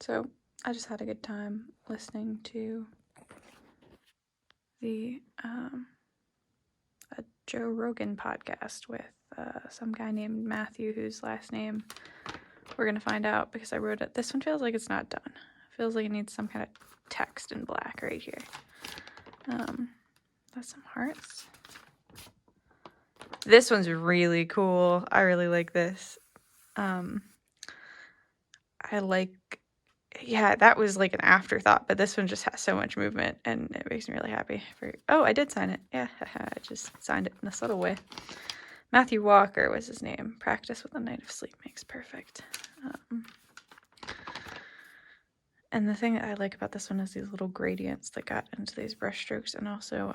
So I just had a good time listening to the a Joe Rogan podcast with some guy named Matthew, whose last name we're gonna find out because I wrote it. This one feels like it's not done. It feels like it needs some kind of text in black right here. That's some hearts. This one's really cool. I really like this. I like, yeah, that was like an afterthought, but this one just has so much movement and it makes me really happy. Oh, I did sign it. Yeah, I just signed it in a subtle way. Matthew Walker was his name. Practice with a night of sleep makes perfect. And the thing that I like about this one is these little gradients that got into these brush strokes, and also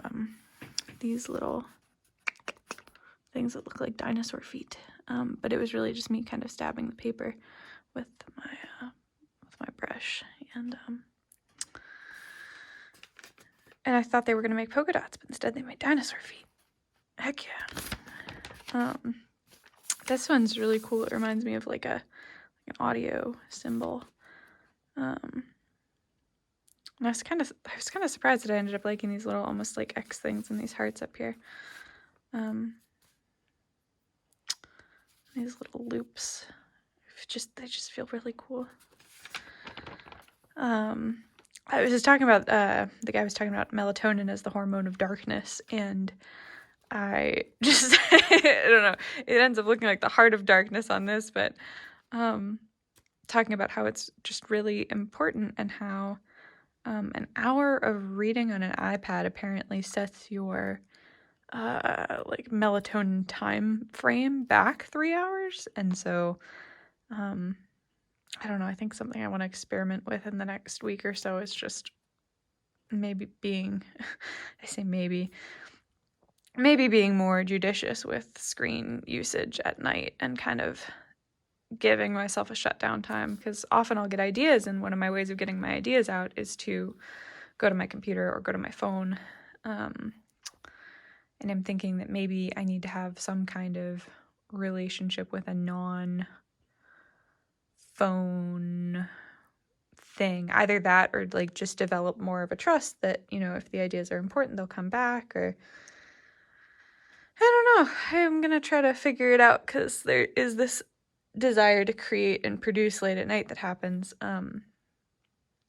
these little things that look like dinosaur feet. But it was really just me kind of stabbing the paper with my brush, and I thought they were gonna make polka dots, but instead they made dinosaur feet. Heck yeah. This one's really cool. It reminds me of like an audio symbol. And I was kind of surprised that I ended up liking these little almost like X things and these hearts up here. These little loops, they just feel really cool. I was just talking about the guy was talking about melatonin as the hormone of darkness, and I just I don't know. It ends up looking like the heart of darkness on this, but talking about how it's just really important and how an hour of reading on an iPad apparently sets your like melatonin time frame back 3 hours. And so I don't know, I think something I want to experiment with in the next week or so is just maybe being I say maybe being more judicious with screen usage at night and kind of giving myself a shutdown time, because often I'll get ideas, and one of my ways of getting my ideas out is to go to my computer or go to my phone. And I'm thinking that maybe I need to have some kind of relationship with a non-phone thing. Either that or like just develop more of a trust that, you know, if the ideas are important, they'll come back, or I don't know. I'm going to try to figure it out, because there is this desire to create and produce late at night that happens. And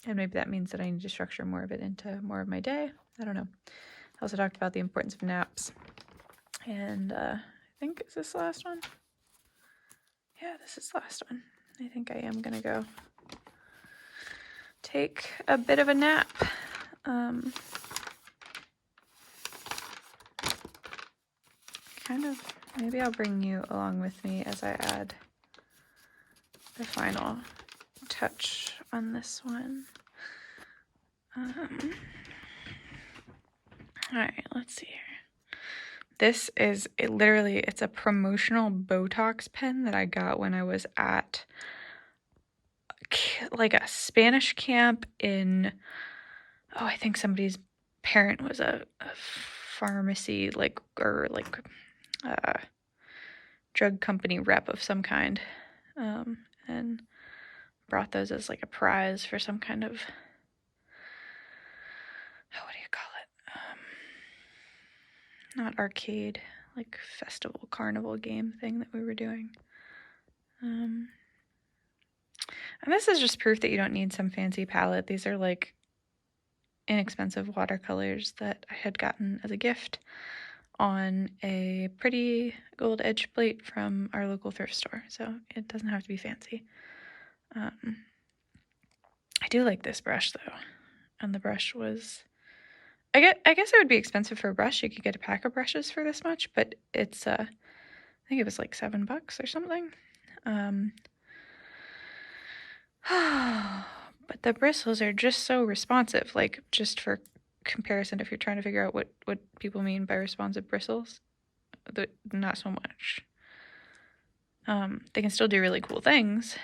maybe that means that I need to structure more of it into more of my day. I don't know. I also talked about the importance of naps. And I think, is this the last one? Yeah, this is the last one. I think I am going to go take a bit of a nap. Maybe I'll bring you along with me as I add the final touch on this one. Alright, let's see here. This is it's a promotional Botox pen that I got when I was at like a Spanish camp in, I think somebody's parent was a pharmacy, drug company rep of some kind, and brought those as like a prize for some kind of, what do you call it? Not arcade, like festival, carnival game thing that we were doing. And this is just proof that you don't need some fancy palette. These are like inexpensive watercolors that I had gotten as a gift on a pretty gold edge plate from our local thrift store. So it doesn't have to be fancy. I do like this brush though. And the brush was, I guess it would be expensive for a brush. You could get a pack of brushes for this much, but it's, I think it was like $7 or something. But the bristles are just so responsive, like just for comparison, if you're trying to figure out what people mean by responsive bristles, not so much. They can still do really cool things,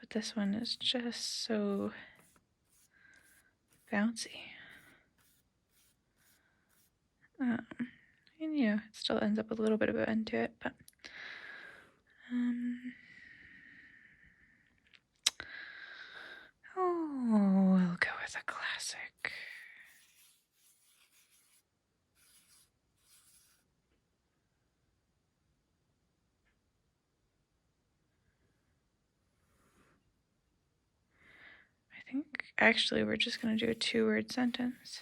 but this one is just so bouncy. And you know, it still ends up with a little bit of a bend to it, but That's a classic. I think actually we're just going to do a 2-word sentence.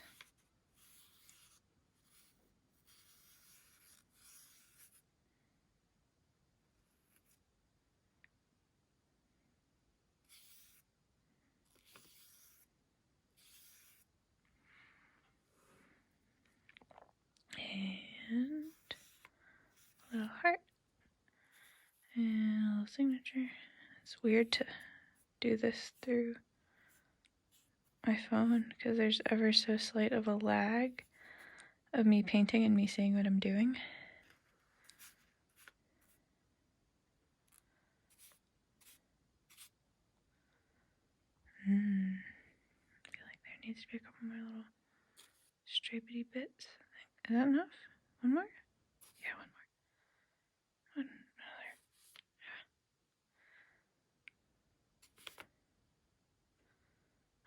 And a little heart. And a little signature. It's weird to do this through my phone because there's ever so slight of a lag of me painting and me seeing what I'm doing. I feel like there needs to be a couple more little stripedy bits. Is that enough? One more? Yeah, one more. Another.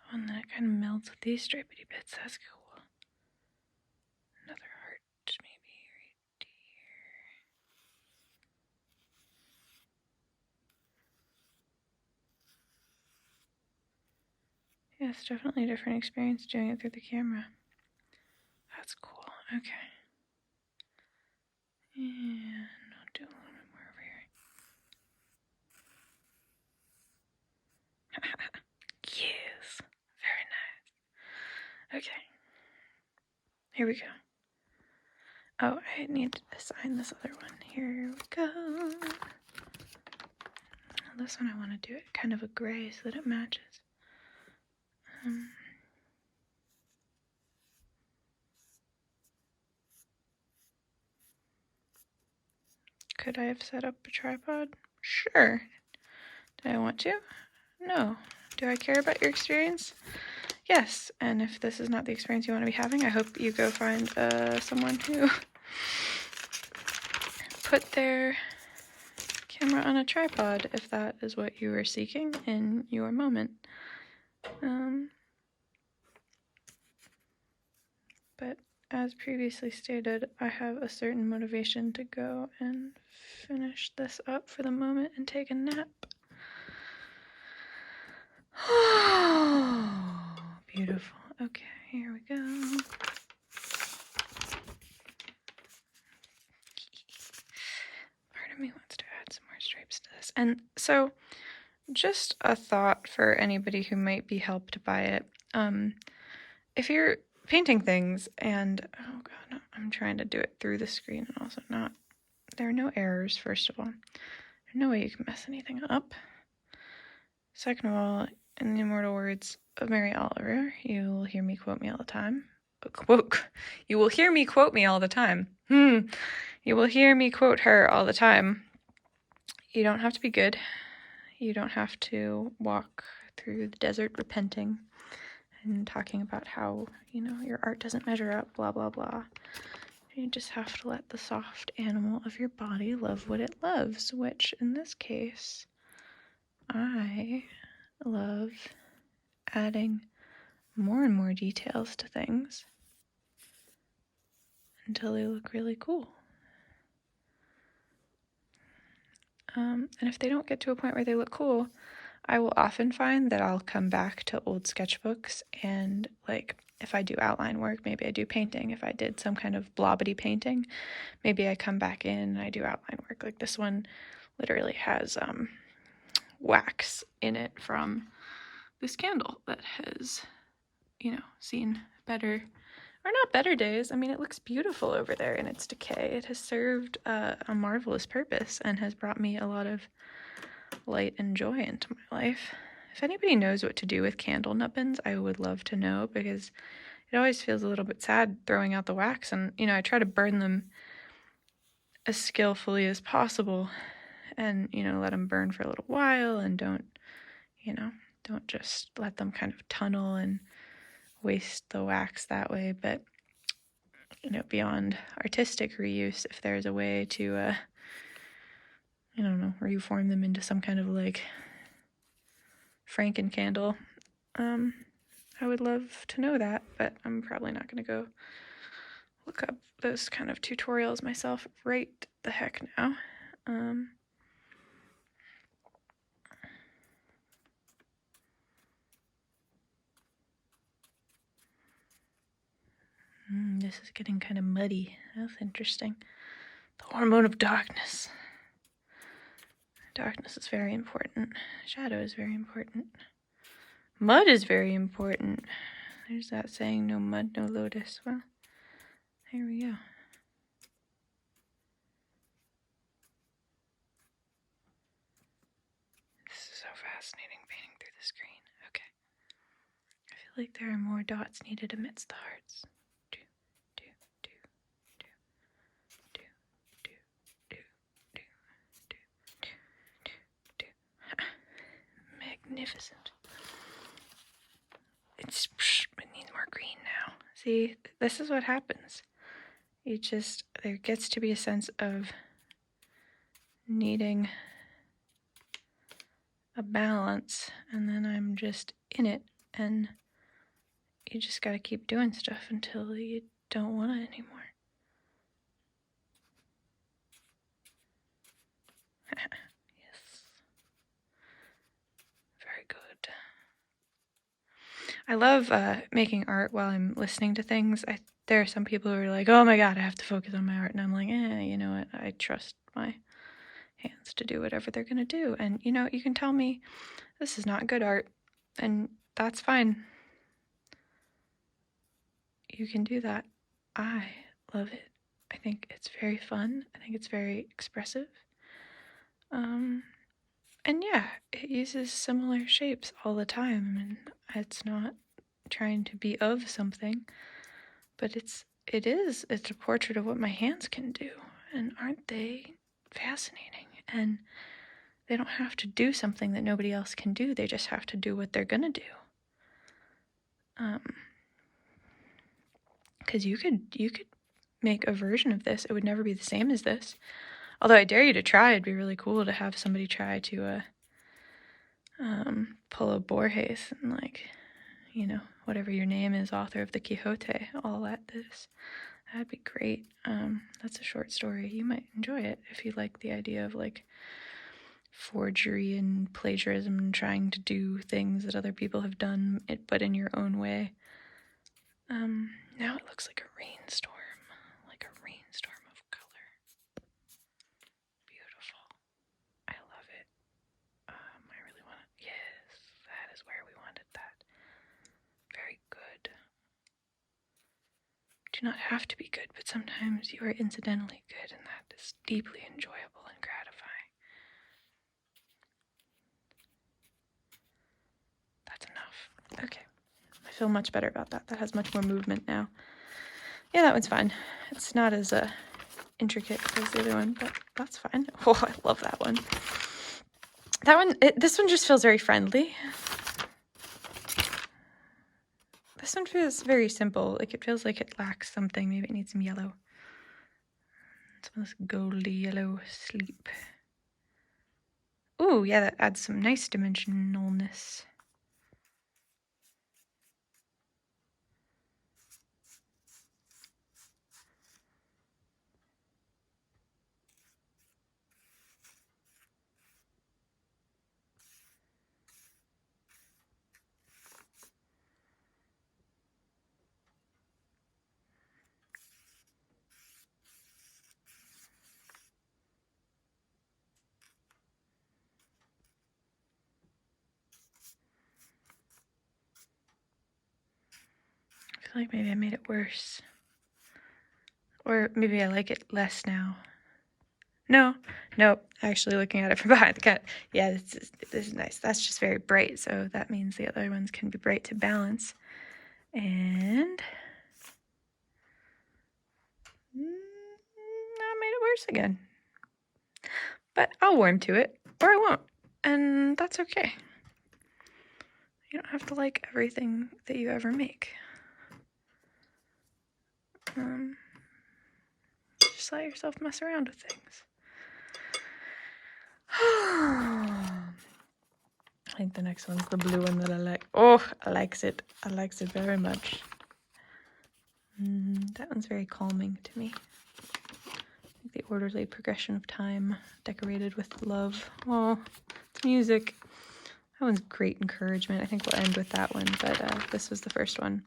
Oh, and then it kind of melts with these stripedy bits. That's cool. Another heart, maybe right here. Yeah, it's definitely a different experience doing it through the camera. That's cool. Okay. And I'll do a little bit more over here. Yes. Very nice. Okay. Here we go. Oh, I need to assign this other one. Here we go. This one I want to do it kind of a gray so that it matches. Could I have set up a tripod? Sure. Do I want to? No. Do I care about your experience? Yes. And if this is not the experience you want to be having, I hope you go find someone who put their camera on a tripod if that is what you are seeking in your moment. But as previously stated, I have a certain motivation to go and finish this up for the moment and take a nap. Oh, beautiful. Okay, here we go. Part of me wants to add some more stripes to this. And so, just a thought for anybody who might be helped by it. If you're painting things and, oh god, no, I'm trying to do it through the screen and also not, there are no errors, first of all. There's no way you can mess anything up. Second of all, in the immortal words of Mary Oliver, you will hear me quote me all the time. You will hear me quote me all the time. You will hear me quote her all the time. You don't have to be good. You don't have to walk through the desert repenting and talking about how, your art doesn't measure up, blah, blah, blah. You just have to let the soft animal of your body love what it loves, which in this case, I love adding more and more details to things until they look really cool. And if they don't get to a point where they look cool, I will often find that I'll come back to old sketchbooks and, like, if I do outline work, maybe I do painting. If I did some kind of blobbity painting, maybe I come back in and I do outline work. Like this one literally has wax in it from this candle that has, seen better, or not better days. I mean, it looks beautiful over there in its decay. It has served a marvelous purpose and has brought me a lot of light and joy into my life. If anybody knows what to do with candle nubbins, I would love to know, because it always feels a little bit sad throwing out the wax, and I try to burn them as skillfully as possible and let them burn for a little while, and don't just let them kind of tunnel and waste the wax that way. But beyond artistic reuse, if there's a way to reform them into some kind of like Franken candle, I I would love to know that, but I'm probably not going to go look up those kind of tutorials myself right the heck now. This is getting kind of muddy. That's interesting. The hormone of darkness. Darkness is very important. Shadow is very important. Mud is very important. There's that saying, no mud, no lotus. Well, here we go. This is so fascinating, painting through the screen. Okay. I feel like there are more dots needed amidst the hearts. Magnificent. It needs more green now. See, this is what happens. There gets to be a sense of needing a balance, and then I'm just in it, and you just gotta keep doing stuff until you don't want it anymore. Yes. Very good. I love making art while I'm listening to things. There are some people who are like, oh my god, I have to focus on my art, and I'm like, you know what, I trust my hands to do whatever they're gonna do. And you know, you can tell me this is not good art, and that's fine. You can do that. I love it. I think it's very fun. I think it's very expressive. And yeah, it uses similar shapes all the time, and it's not trying to be of something, but it's a portrait of what my hands can do. And aren't they fascinating? And they don't have to do something that nobody else can do. They just have to do what they're gonna do. Because you could make a version of this. It would never be the same as this. Although I dare you to try. It'd be really cool to have somebody try to pull a Borges and, like, you know, whatever your name is, author of the Quixote, all at this. That'd be great. That's a short story. You might enjoy it if you like the idea of, like, forgery and plagiarism and trying to do things that other people have done, but in your own way. Now it looks like a rainstorm of color. Beautiful. I love it. I really want it. Yes, that is where we wanted that. Very good. Do not have to be good, but sometimes you are incidentally good, and that is deeply enjoyable and gratifying. That's enough. Okay. I feel much better about that. That has much more movement now. Yeah, that one's fine. It's not as intricate as the other one, but that's fine. Oh, I love that one. That one, this one just feels very friendly. This one feels very simple. Like, it feels like it lacks something. Maybe it needs some yellow. Some of this goldy yellow sleep. Ooh, yeah, that adds some nice dimensionalness. I feel like maybe I made it worse. Or maybe I like it less now. Nope. Actually, looking at it from behind the cat. Yeah, this is nice. That's just very bright, so that means the other ones can be bright to balance. And I made it worse again. But I'll warm to it, or I won't. And that's okay. You don't have to like everything that you ever make. Just let yourself mess around with things. think the next one's the blue one that I like. Oh, I likes it. I likes it very much. That one's very calming to me. The orderly progression of time, decorated with love. Oh, it's music. That one's great encouragement. I think we'll end with that one, but this was the first one.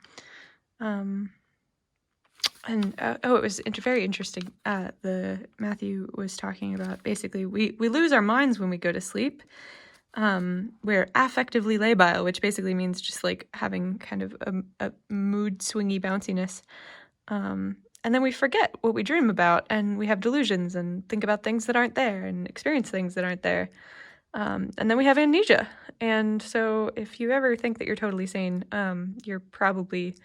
It was very interesting. The Matthew was talking about basically we lose our minds when we go to sleep. We're affectively labile, which basically means just like having kind of a mood swingy bounciness. And then we forget what we dream about, and we have delusions and think about things that aren't there and experience things that aren't there. And then we have amnesia. And so if you ever think that you're totally sane, you're probably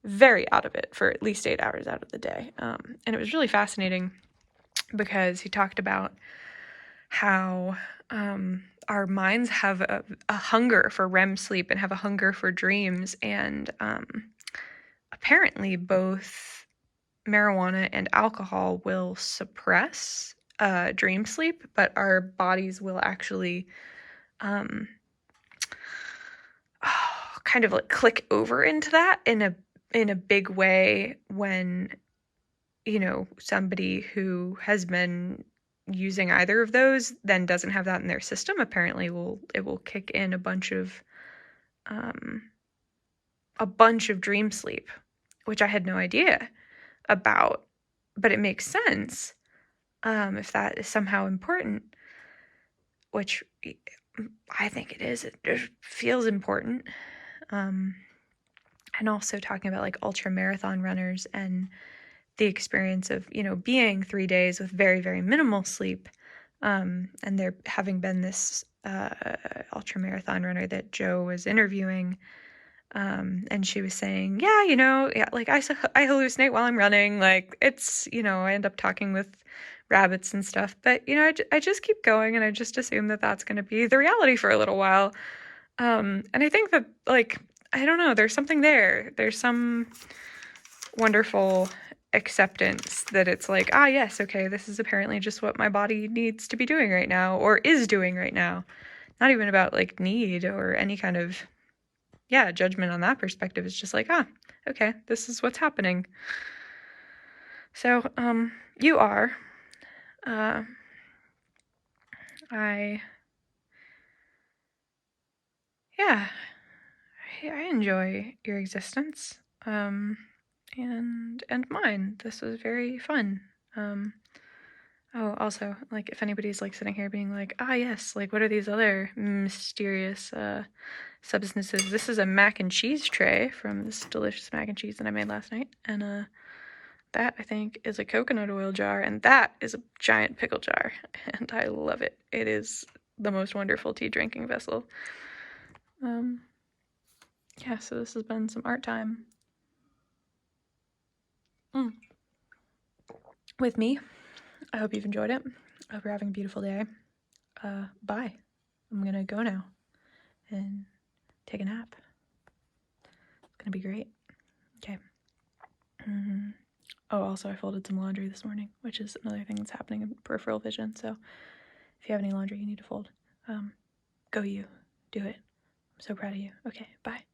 very out of it for at least 8 hours out of the day. And it was really fascinating because he talked about how our minds have a hunger for REM sleep and have a hunger for dreams. And apparently both marijuana and alcohol will suppress dream sleep, but our bodies will actually kind of like click over into that in a big way when, you know, somebody who has been using either of those then doesn't have that in their system. Apparently it will kick in a bunch of dream sleep, which I had no idea about, but it makes sense if that is somehow important, which I think it is. It feels important. And also talking about like ultra marathon runners and the experience of, you know, being 3 days with very, very minimal sleep. And there having been this ultra marathon runner that Joe was interviewing, and she was saying, yeah, you know, yeah, like I hallucinate while I'm running. Like it's, you know, I end up talking with rabbits and stuff, but you know, I just keep going and I just assume that that's going to be the reality for a little while. And I think that, like, I don't know, there's something there. There's some wonderful acceptance that it's like, yes, okay, this is apparently just what my body needs to be doing right now or is doing right now. Not even about like need or any kind of judgment on that perspective. It's just like, okay, this is what's happening. So, you are. I enjoy your existence, and mine. This was very fun. Also, like, if anybody's like sitting here being like, yes, like, what are these other mysterious substances? This is a mac and cheese tray from this delicious mac and cheese that I made last night, and that I think is a coconut oil jar, and that is a giant pickle jar, and I love it. It is the most wonderful tea drinking vessel. So this has been some art time with me. I hope you've enjoyed it. I hope you're having a beautiful day. Bye. I'm gonna go now and take a nap. It's gonna be great. Okay. Oh, also I folded some laundry this morning, which is another thing that's happening in peripheral vision. So if you have any laundry you need to fold, go you. Do it. I'm so proud of you. Okay, bye.